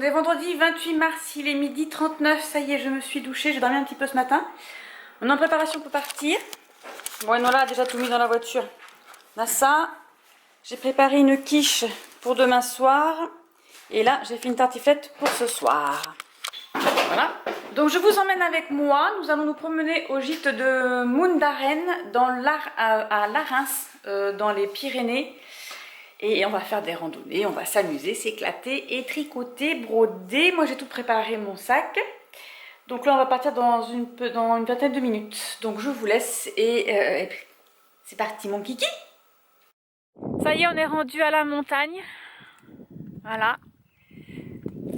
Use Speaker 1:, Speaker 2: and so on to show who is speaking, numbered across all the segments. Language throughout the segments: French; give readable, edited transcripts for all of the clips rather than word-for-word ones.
Speaker 1: est vendredi 28 mars, il est midi 39, ça y est, je me suis douchée, j'ai dormi un petit peu ce matin. On est en préparation pour partir. Bon, Enola a déjà tout mis dans la voiture. On a ça. J'ai préparé une quiche pour demain soir. Et là, j'ai fait une tartiflette pour ce soir. Voilà. Donc, je vous emmène avec moi. Nous allons nous promener au gîte de Moundaren, à Larens, dans les Pyrénées. Et on va faire des randonnées, on va s'amuser, s'éclater et tricoter, broder. Moi, j'ai tout préparé mon sac. Donc là, on va partir dans une vingtaine de minutes. Donc, je vous laisse et puis, c'est parti, mon kiki. Ça y est, on est rendu à la montagne. Voilà.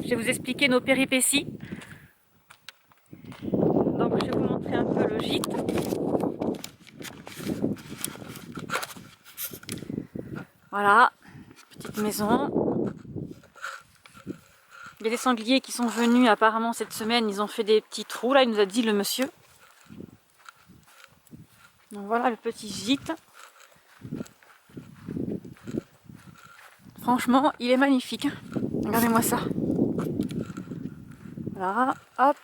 Speaker 1: Je vais vous expliquer nos péripéties. Donc, je vais vous montrer un peu le gîte. Voilà, petite maison. Il y a des sangliers qui sont venus apparemment cette semaine, ils ont fait des petits trous, là il nous a dit le monsieur. Donc voilà le petit gîte. Franchement, il est magnifique. Regardez-moi ça. Voilà, hop.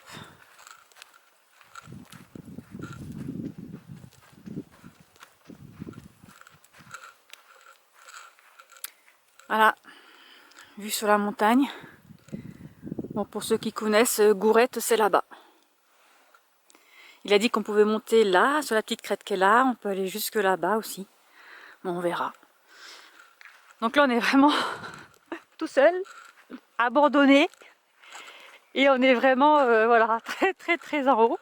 Speaker 1: Voilà, vue sur la montagne. Bon, pour ceux qui connaissent, Gourette, c'est là-bas. Il a dit qu'on pouvait monter là, sur la petite crête qu'elle a. On peut aller jusque là-bas aussi. Bon, on verra. Donc là, on est vraiment tout seul, abandonné. Et on est vraiment, voilà, très en haut.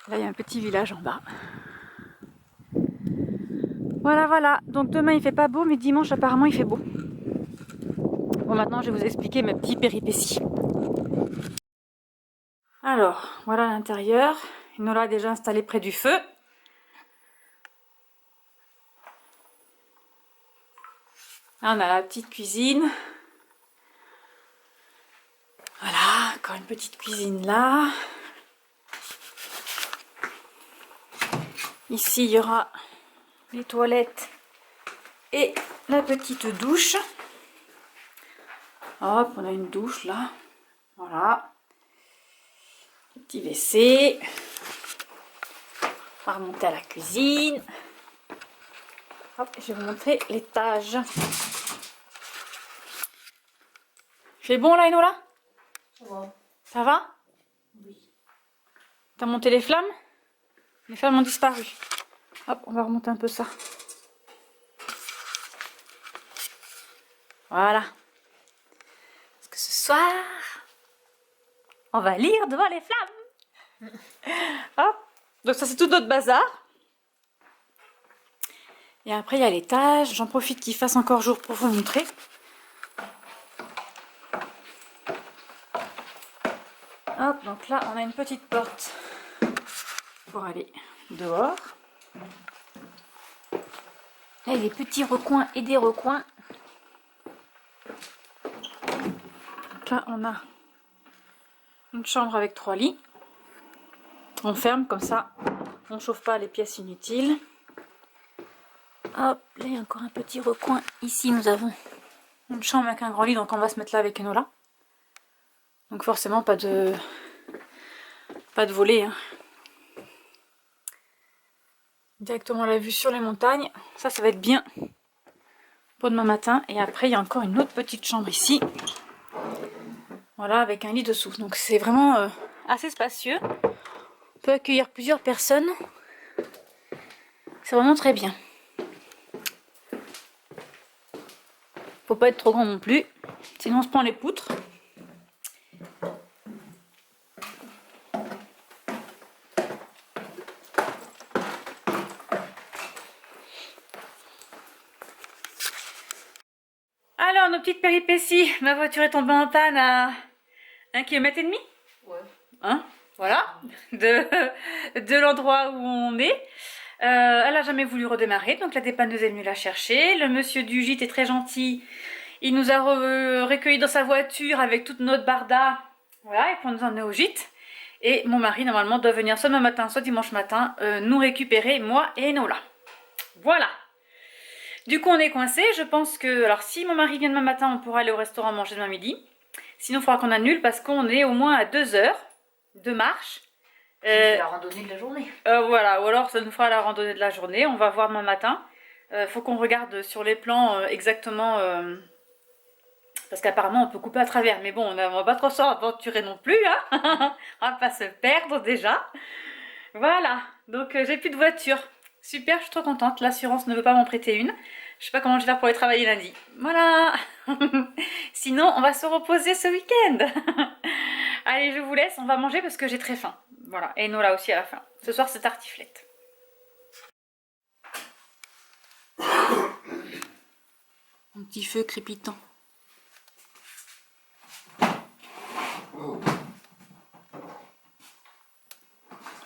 Speaker 1: Là, il y a un petit village en bas. Voilà. Donc demain, il fait pas beau, mais dimanche, apparemment, il fait beau. Bon, maintenant, je vais vous expliquer mes petits péripéties. Alors, voilà l'intérieur. Enola a déjà installé près du feu. Là, on a la petite cuisine. Voilà, encore une petite cuisine là. Ici, il y aura les toilettes et la petite douche. Hop, on a une douche là. Voilà. Le petit WC. On va remonter à la cuisine. Hop, je vais vous montrer l'étage. Il fait bon là, Enola?
Speaker 2: Ça va.
Speaker 1: Ça va?
Speaker 2: Oui.
Speaker 1: T'as monté les flammes? Les flammes ont disparu. Hop, on va remonter un peu ça. Voilà. Parce que ce soir, on va lire devant les flammes. Hop. Donc ça, c'est tout notre bazar. Et après, il y a l'étage. J'en profite qu'il fasse encore jour pour vous montrer. Hop, donc là, on a une petite porte pour aller dehors. Là, il y a des petits recoins et des recoins. Donc là, on a une chambre avec 3 lits. On ferme comme ça, on ne chauffe pas les pièces inutiles. Hop, là, il y a encore un petit recoin. Ici, nous avons une chambre avec un grand lit, donc on va se mettre là avec Enola. Donc forcément, pas de volet. Hein. Directement la vue sur les montagnes. Ça va être bien pour demain matin. Et après, il y a encore une autre petite chambre ici. Voilà, avec un lit dessous. Donc c'est vraiment assez spacieux. On peut accueillir plusieurs personnes. C'est vraiment très bien. Faut pas être trop grand non plus. Sinon on se prend les poutres. Alors, nos petites péripéties. Ma voiture est tombée en panne à 1,5 km.
Speaker 2: Ouais.
Speaker 1: Hein, voilà, de l'endroit où on est. Elle a jamais voulu redémarrer, donc la dépanneuse est venue la chercher. Le monsieur du gîte est très gentil. Il nous a recueillis dans sa voiture avec toute notre barda. Voilà, et pour nous emmener au gîte. Et mon mari, normalement, doit venir soit demain matin, soit dimanche matin, nous récupérer, moi et Enola. Voilà. Du coup, on est coincé. Je pense que, alors si mon mari vient demain matin, on pourra aller au restaurant manger demain midi. Sinon, il faudra qu'on annule parce qu'on est au moins à 2 heures de marche.
Speaker 2: C'est la randonnée de la journée.
Speaker 1: Voilà, ou alors ça nous fera la randonnée de la journée. On va voir demain matin. Faut qu'on regarde sur les plans exactement... parce qu'apparemment, on peut couper à travers. Mais bon, on va pas trop s'aventurer non plus. Hein. On va pas se perdre déjà. Voilà, donc j'ai plus de voiture. Super, je suis trop contente. L'assurance ne veut pas m'en prêter une. Je sais pas comment je vais faire pour aller travailler lundi. Voilà. Sinon, on va se reposer ce week-end. Allez, je vous laisse. On va manger parce que j'ai très faim. Voilà, et Nola aussi à la fin. Ce soir, c'est tartiflette. Un petit feu crépitant.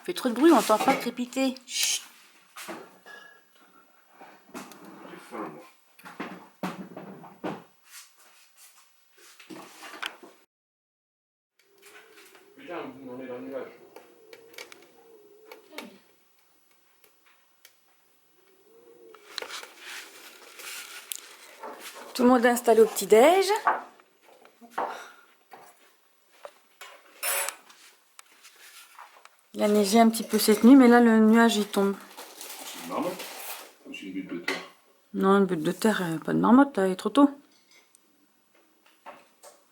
Speaker 1: Fait trop de bruit, on n'entend pas crépiter. Chut.
Speaker 3: J'ai faim, moi. Putain, on est dans le nuage.
Speaker 1: Tout le monde est installé au petit-déj. Il a neigé un petit peu cette nuit, mais là le nuage il tombe.
Speaker 3: C'est une marmotte. Ou c'est une butte de terre.
Speaker 1: Non, une butte de terre, pas de marmotte, là, il est trop tôt.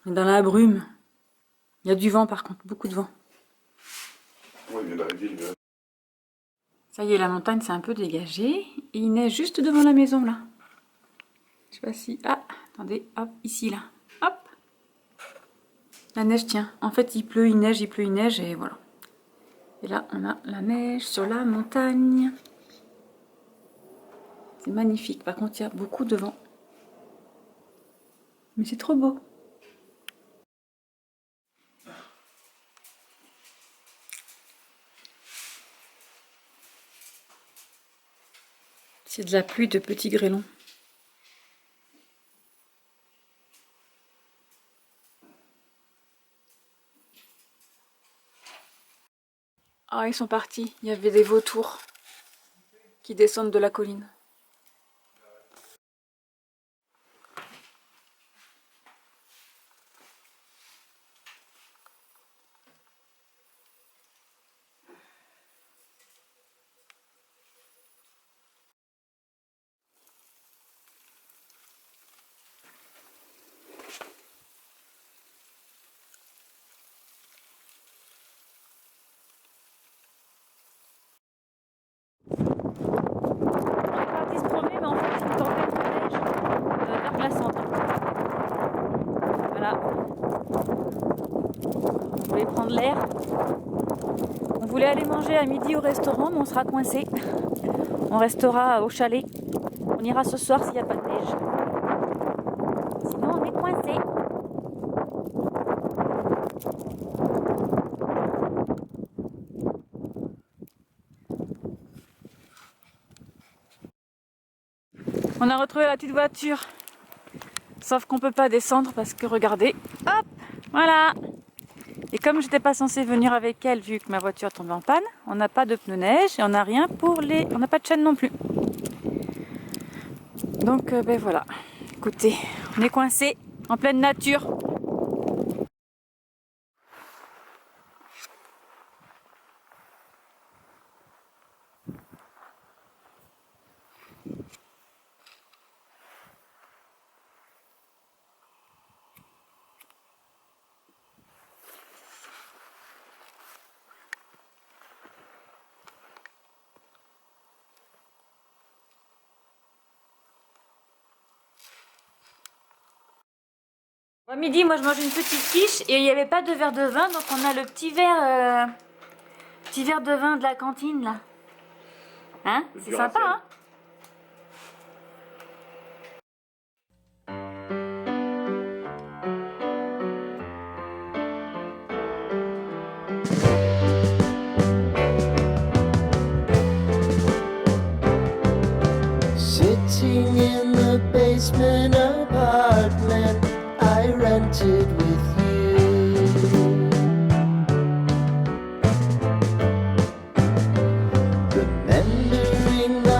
Speaker 1: On est dans la brume. Il y a du vent par contre, beaucoup de vent.
Speaker 3: Ouais, il vient d'arriver, le nuage.
Speaker 1: Ça y est, la montagne s'est un peu dégagée. Et il neige juste devant la maison là. Je sais pas si... Ah, attendez, hop, ici là. Hop. La neige tient. En fait, il pleut, il neige et voilà. Et là, on a la neige sur la montagne. C'est magnifique. Par contre, il y a beaucoup de vent. Mais c'est trop beau. C'est de la pluie de petits grêlons. Ah, ils sont partis. Il y avait des vautours qui descendent de la colline. Voilà. On voulait prendre l'air. On voulait aller manger à midi au restaurant, mais on sera coincé. On restera au chalet. On ira ce soir s'il n'y a pas de neige. Sinon, on est coincé. On a retrouvé la petite voiture. Sauf qu'on peut pas descendre parce que regardez, hop, voilà. Et comme j'étais pas censée venir avec elle vu que ma voiture tombait en panne, on n'a pas de pneus neige et on n'a rien pour les... On n'a pas de chaîne non plus. Donc ben voilà, écoutez, on est coincé en pleine nature. À midi, moi je mange une petite quiche et il n'y avait pas de verre de vin, donc on a le petit verre de vin de la cantine là. Hein? C'est sympa, hein?
Speaker 4: Sitting in the basement apartment I rented with you, remembering the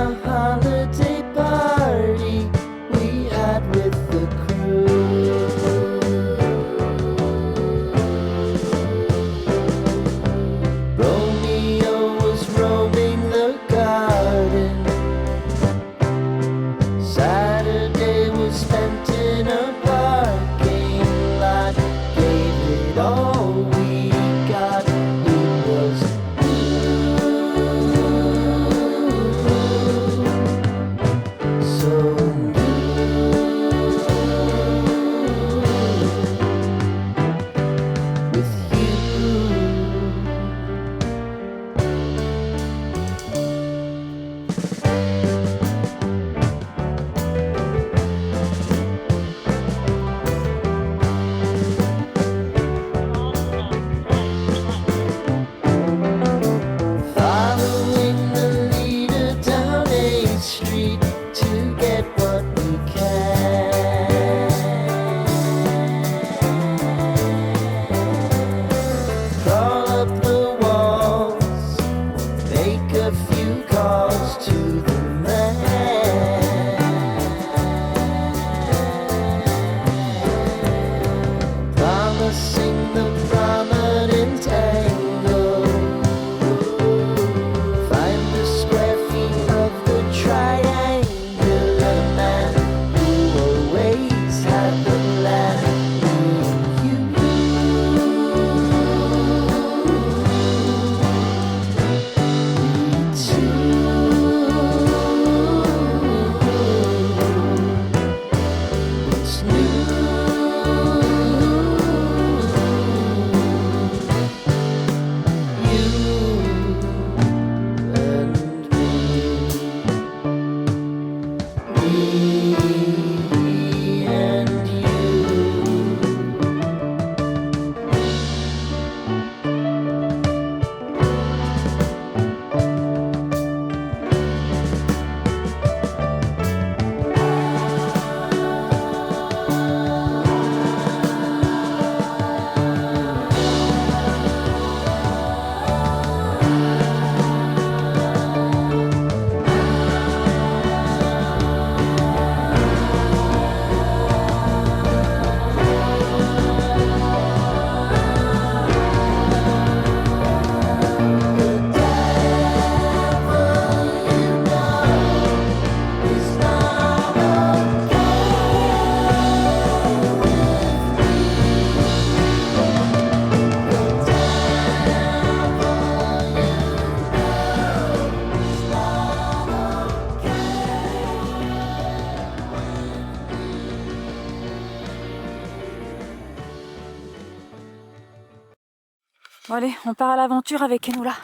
Speaker 1: Bon allez, on part à l'aventure avec Enola.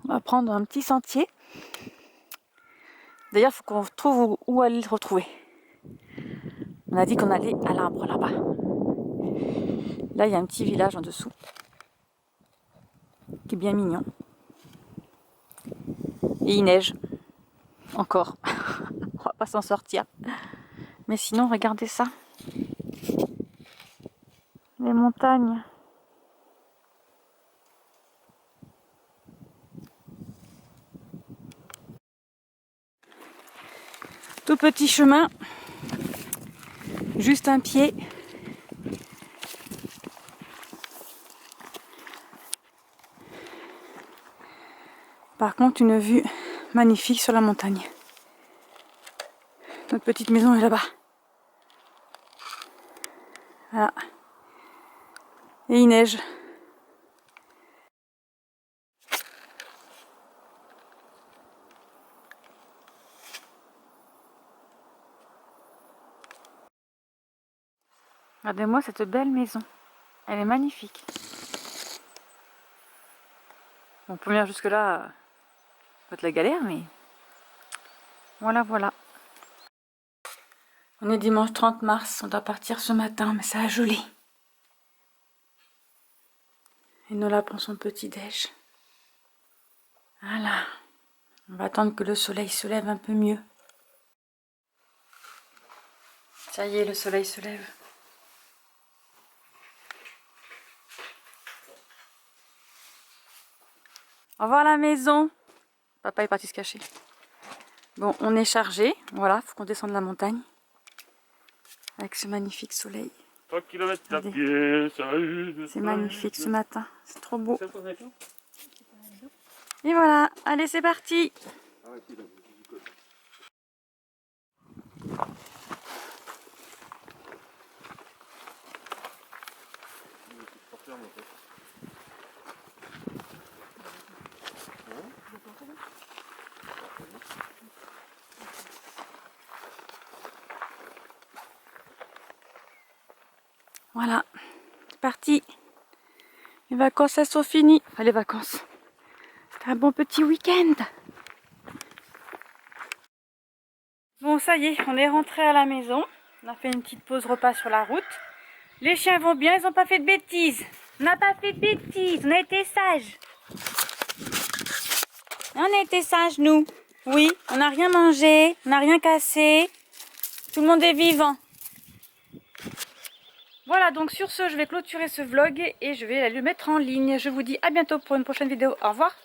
Speaker 1: On va prendre un petit sentier. D'ailleurs, il faut qu'on trouve où aller le retrouver. On a dit qu'on allait à l'arbre là-bas. Là, il y a un petit village en dessous. Qui est bien mignon. Et il neige. Encore. On va pas s'en sortir. Mais sinon, regardez ça. Les montagnes. Tout petit chemin. Juste un pied. Par contre, une vue magnifique sur la montagne. Notre petite maison est là-bas. Voilà. Et il neige. Regardez-moi cette belle maison. Elle est magnifique. Bon, pour venir jusque-là, peut être la galère, mais voilà, voilà. On est dimanche 30 mars, on doit partir ce matin, mais ça a gelé. Et Nola prend son petit déj. Voilà. On va attendre que le soleil se lève un peu mieux. Ça y est, le soleil se lève. Au revoir la maison. Papa est parti se cacher. Bon, on est chargé. Voilà, faut qu'on descende la montagne. Avec ce magnifique soleil.
Speaker 3: 3 km à pied, ça y est.
Speaker 1: C'est magnifique ce matin. C'est trop beau. Et voilà. Allez, c'est parti. Voilà, c'est parti. Les vacances, elles sont finies. Enfin, les vacances. C'était un bon petit week-end. Bon, ça y est, on est rentré à la maison. On a fait une petite pause repas sur la route. Les chiens vont bien, ils n'ont pas fait de bêtises. On n'a pas fait de bêtises, on a été sages. On a été sages, nous. Oui, on n'a rien mangé, on n'a rien cassé. Tout le monde est vivant. Voilà, donc sur ce, je vais clôturer ce vlog et je vais le mettre en ligne. Je vous dis à bientôt pour une prochaine vidéo. Au revoir.